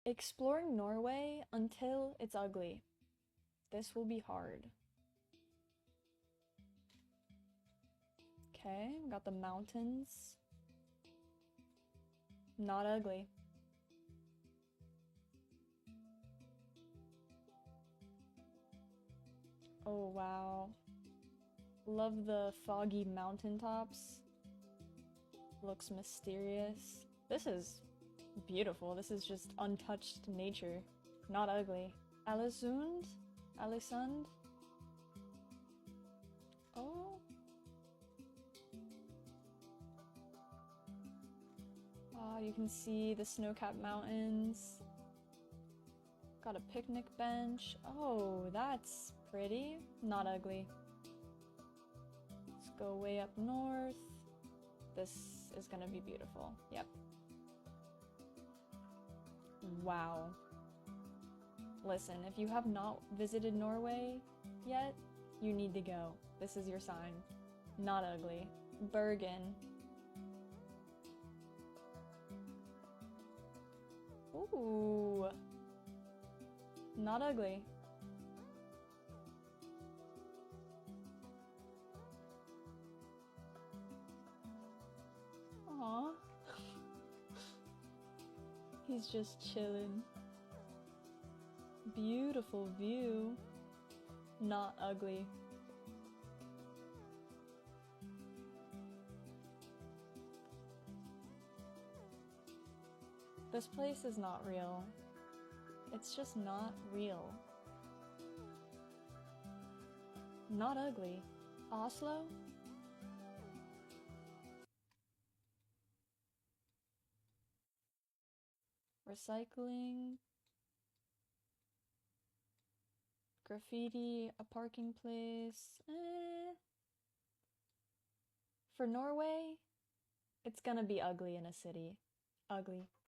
Exploring Norway until it's ugly. This will be hard. Okay, got the mountains. Not ugly. Oh wow. Love the foggy mountaintops. Looks mysterious. This is beautiful. This is just untouched nature. Not ugly. Alisund? Alisund? Oh. Wow, you can see the snow-capped mountains. Got a picnic bench. Oh, that's pretty. Not ugly. Let's go way up north. This is gonna be beautiful. Yep. Wow. Listen, if you have not visited Norway yet, you need to go. This is your sign. Not ugly. Bergen. Ooh. Not ugly. Aww. He's just chilling. Beautiful view. Not ugly. This place is not real. It's just not real. Not ugly. Oslo? Recycling. Graffiti, a parking place. For Norway, it's gonna be ugly in a city. Ugly.